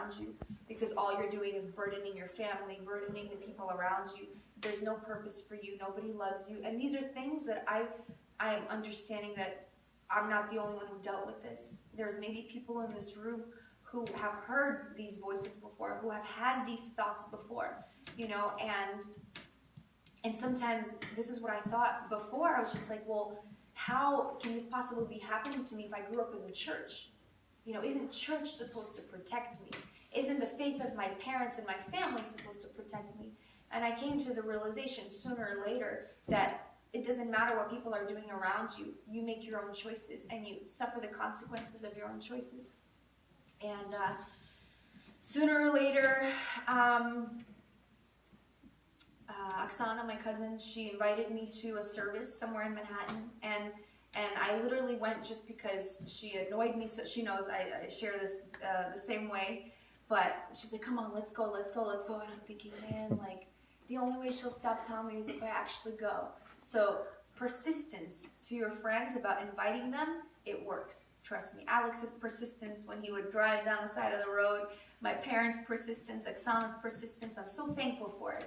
around you, because all you're doing is burdening your family, burdening the people around you. There's no purpose for you. Nobody loves you. And these are things that I am understanding that I'm not the only one who dealt with this. There's maybe people in this room who have heard these voices before, who have had these thoughts before, and sometimes this is what I thought before. I was just like, well, how can this possibly be happening to me if I grew up in the church? Isn't church supposed to protect me? Isn't the faith of my parents and my family supposed to protect me? And I came to the realization sooner or later that it doesn't matter what people are doing around you. You make your own choices, and you suffer the consequences of your own choices. And sooner or later, Oksana, my cousin, she invited me to a service somewhere in Manhattan, and I literally went just because she annoyed me. So she knows I share this the same way. But she's like, "Come on, let's go." And I'm thinking, man, like, the only way she'll stop telling me is if I actually go. So persistence to your friends about inviting them, it works. Trust me. Alex's persistence when he would drive down the side of the road, my parents' persistence, Oksana's persistence, I'm so thankful for it,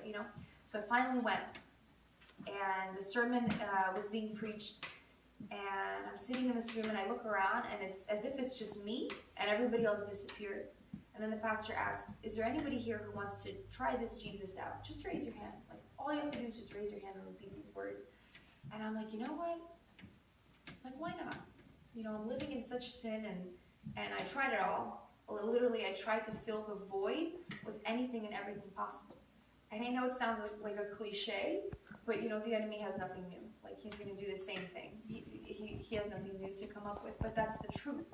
So I finally went, and the sermon was being preached, and I'm sitting in this room, and I look around, and it's as if it's just me, and everybody else disappeared. And then the pastor asks, is there anybody here who wants to try this Jesus out? Just raise your hand. Like, all you have to do is just raise your hand and repeat these words. And I'm like, you know what? Like, why not? I'm living in such sin, and I tried it all. Literally, I tried to fill the void with anything and everything possible. And I know it sounds like a cliche, but the enemy has nothing new. Like, he's going to do the same thing. He has nothing new to come up with, but that's the truth.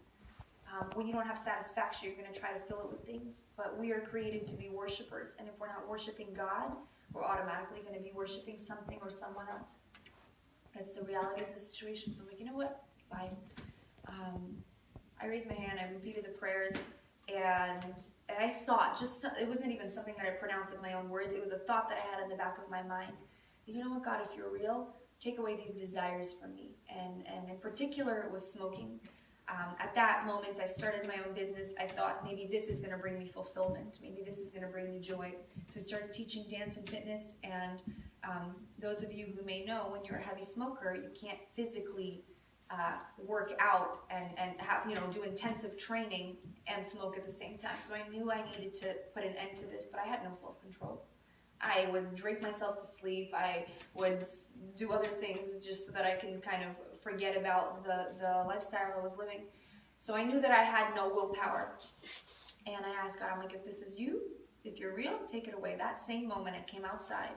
When you don't have satisfaction, you're going to try to fill it with things. But we are created to be worshipers, and if we're not worshiping God, we're automatically going to be worshiping something or someone else. That's the reality of the situation. So I'm like, you know what? Fine. I raised my hand, I repeated the prayers, and I thought, it wasn't even something that I pronounced in my own words, it was a thought that I had in the back of my mind. You know what, God, if you're real, take away these desires from me. And in particular, it was smoking. At that moment, I started my own business. I thought maybe this is going to bring me fulfillment. Maybe this is going to bring me joy. So I started teaching dance and fitness, and those of you who may know, when you're a heavy smoker, you can't physically work out and have, do intensive training and smoke at the same time. So I knew I needed to put an end to this, but I had no self-control. I would drink myself to sleep. I would do other things just so that I can kind of forget about the lifestyle I was living. So I knew that I had no willpower. And I asked God, I'm like, if this is you, if you're real, take it away. That same moment, I came outside.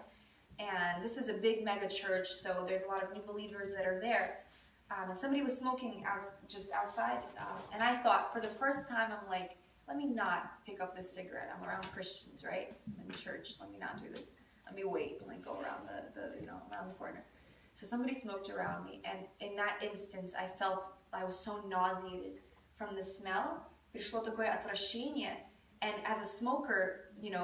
And this is a big mega church, so there's a lot of new believers that are there. And somebody was smoking just outside. And I thought, for the first time, I'm like, let me not pick up this cigarette. I'm around Christians, right? I'm in church. Let me not do this. Let me wait and go around around the corner. So somebody smoked around me, and in that instance, I felt I was so nauseated from the smell. Пришло такое отвращение. And as a smoker, you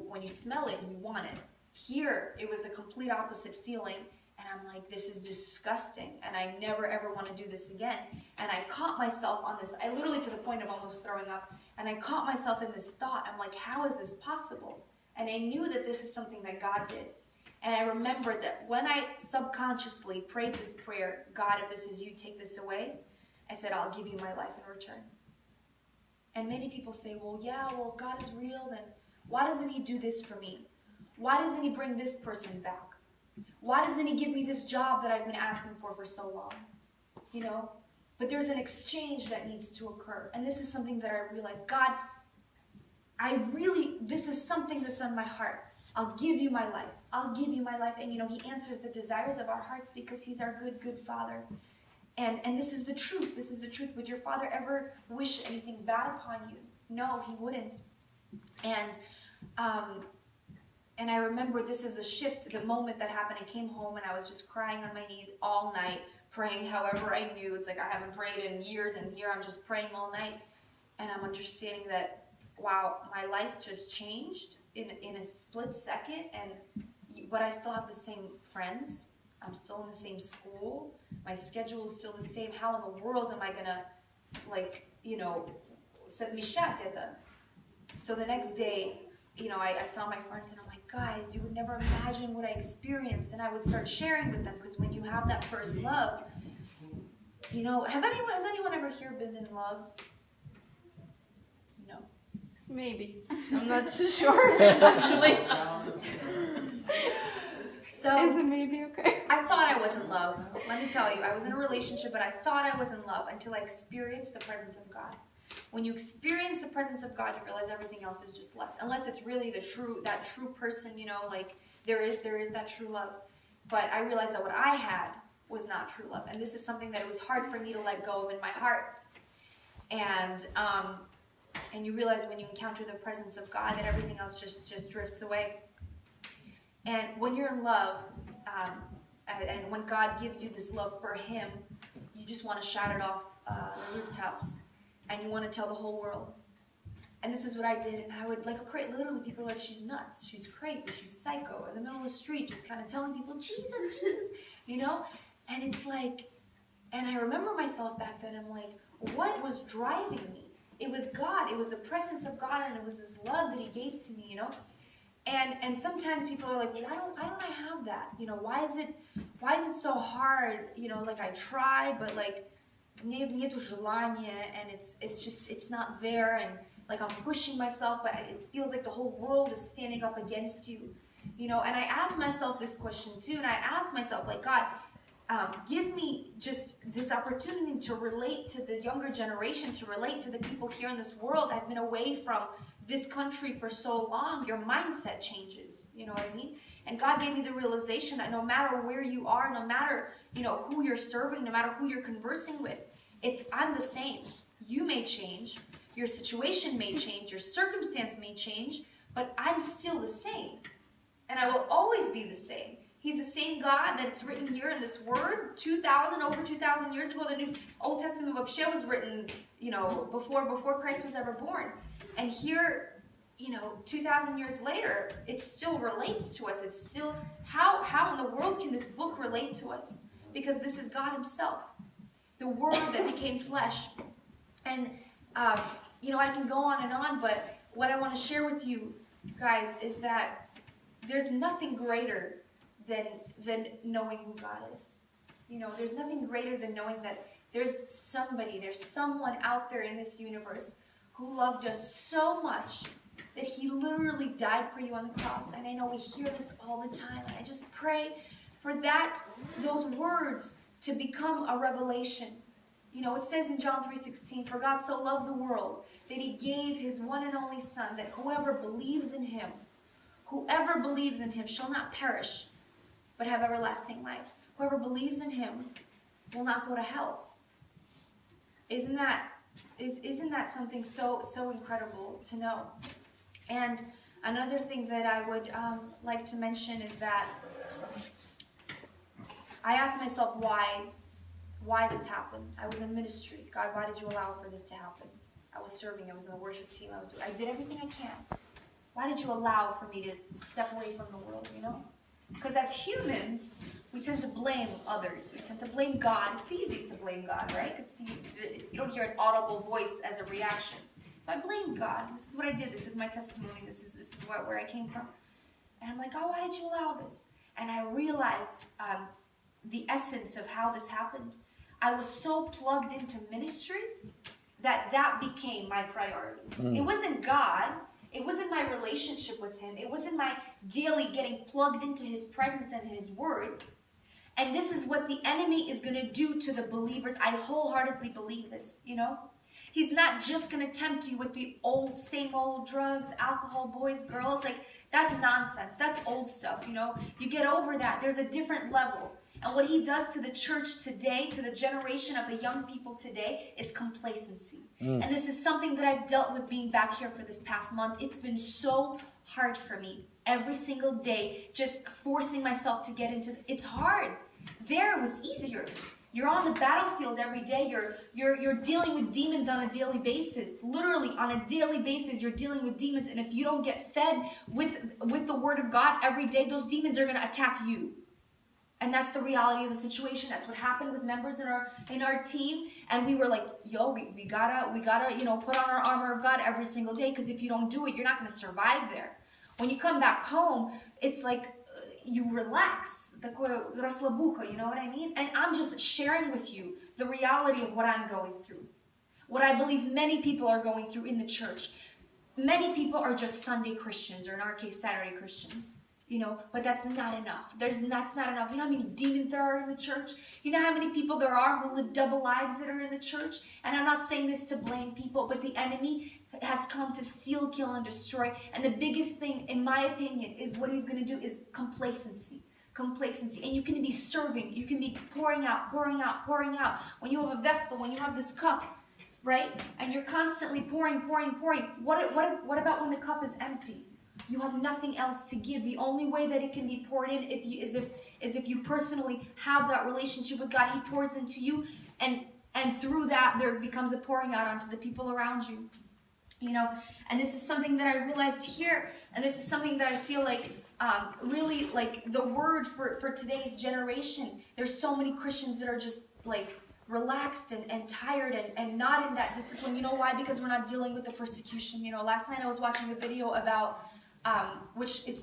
when you smell it, you want it. Here, it was the complete opposite feeling. And I'm like, this is disgusting, and I never ever want to do this again. And I caught myself on this, I literally to the point of almost throwing up, and I caught myself in this thought. I'm like, how is this possible? And I knew that this is something that God did. And I remembered that when I subconsciously prayed this prayer, God, if this is you, take this away, I said, I'll give you my life in return. And many people say, well, if God is real, then why doesn't he do this for me? Why doesn't he bring this person back? Why doesn't he give me this job that I've been asking for so long? But there's an exchange that needs to occur. And this is something that I realized, God, this is something that's on my heart. I'll give you my life. I'll give you my life. And he answers the desires of our hearts because he's our good, good Father. And this is the truth. This is the truth. Would your Father ever wish anything bad upon you? No, he wouldn't. And I remember this is the shift, the moment that happened. I came home and I was just crying on my knees all night, praying however I knew. It's like I haven't prayed in years, and here I'm just praying all night. And I'm understanding that, wow, my life just changed in a split second, but I still have the same friends. I'm still in the same school. My schedule is still the same. How in the world am I going to, совмещать это. So the next day, you know, I saw my friends and I'm like, guys, you would never imagine what I experienced. And I would start sharing with them, because when you have that first love, you know, has anyone ever here been in love? No. Maybe. I'm not too sure, actually. So, is it maybe okay? I thought I was in love. Let me tell you, I was in a relationship, but I thought I was in love until I experienced the presence of God. When you experience the presence of God, you realize everything else is just less. Unless it's really that true person, you know, like there is that true love. But I realized that what I had was not true love. And this is something that it was hard for me to let go of in my heart. And you realize when you encounter the presence of God that everything else just drifts away. And when you're in love, and when God gives you this love for Him, you just want to shout it off the rooftops. And you want to tell the whole world. And this is what I did. And I would, like, literally people are like, she's nuts. She's crazy. She's psycho. In the middle of the street, just kind of telling people, Jesus, Jesus, you know? And it's like, and I remember myself back then. I'm like, what was driving me? It was God. It was the presence of God. And it was this love that He gave to me, you know? And sometimes people are like, why don't I have that? You know, why is it so hard? You know, like I try, but like, нету желания, and it's not there, and like I'm pushing myself, but it feels like the whole world is standing up against you, you know. And I asked myself this question too, and I asked myself, like, God, give me just this opportunity to relate to the younger generation, to relate to the people here in this world. I've been away from this country for so long. Your mindset changes, you know what I mean? And God gave me the realization that no matter where you are, no matter, you know, who you're serving, no matter who you're conversing with, I'm the same. You may change, your situation may change, your circumstance may change, but I'm still the same. And I will always be the same. He's the same God that's written here in this word over 2,000 years ago. The New Old Testament вообще was written, you know, before Christ was ever born. And here, you know, 2,000 years later, it still relates to us. It's still, how in the world can this book relate to us? Because this is God Himself, the Word that became flesh. And, you know, I can go on, but what I want to share with you guys is that there's nothing greater than knowing who God is. You know, there's nothing greater than knowing that there's someone out there in this universe who loved us so much that He literally died for you on the cross. And I know we hear this all the time. And I just pray for those words to become a revelation. You know, it says in John 3:16, for God so loved the world that He gave His one and only Son, that whoever believes in Him shall not perish, but have everlasting life. Whoever believes in Him will not go to hell. Isn't that something so incredible to know? And another thing that I would like to mention is that I asked myself why this happened. I was in ministry. God, why did you allow for this to happen? I was serving. I was in the worship team. I did everything I can. Why did you allow for me to step away from the world, you know? Because as humans, we tend to blame others. We tend to blame God. It's the easiest to blame God, right? Because you don't hear an audible voice as a reaction. So I blamed God. This is what I did. This is my testimony. This is where I came from. And I'm like, oh, why did you allow this? And I realized the essence of how this happened. I was so plugged into ministry that became my priority. It wasn't God. It wasn't my relationship with Him. It wasn't my daily getting plugged into His presence and His word. And this is what the enemy is going to do to the believers. I wholeheartedly believe this, you know. He's not just going to tempt you with the same old drugs, alcohol, boys, girls. Like, that's nonsense. That's old stuff, you know. You get over that. There's a different level. And what he does to the church today, to the generation of the young people today, is complacency. And this is something that I've dealt with being back here for this past month. It's been so hard for me. Every single day, just forcing myself to get into it's hard. There it was easier. You're on the battlefield every day. You're dealing with demons on a daily basis. Literally on a daily basis, you're dealing with demons. And if you don't get fed with the word of God every day, those demons are going to attack you. And that's the reality of the situation. That's what happened with members in our team. And we were like, yo, we gotta, put on our armor of God every single day, because if you don't do it, you're not gonna survive there. When you come back home, it's like you relax. You know what I mean? And I'm just sharing with you the reality of what I'm going through. What I believe many people are going through in the church. Many people are just Sunday Christians, or in our case, Saturday Christians. But that's not enough. That's not enough. You know how many demons there are in the church? You know how many people there are who live double lives that are in the church? And I'm not saying this to blame people, but the enemy has come to steal, kill, and destroy. And the biggest thing, in my opinion, is what he's going to do is complacency. Complacency. And you can be serving. You can be pouring out, pouring out, pouring out. When you have a vessel, when you have this cup, right? And you're constantly pouring, pouring, pouring. What about when the cup is empty? You have nothing else to give. The only way that it can be poured in is if you personally have that relationship with God. He pours into you, and through that there becomes a pouring out onto the people around you. And this is something that I realized here, and this is something that I feel like really like the word for today's generation. There's so many Christians that are just like relaxed and tired and not in that discipline. You know why? Because we're not dealing with the persecution. Last night I was watching a video about which it's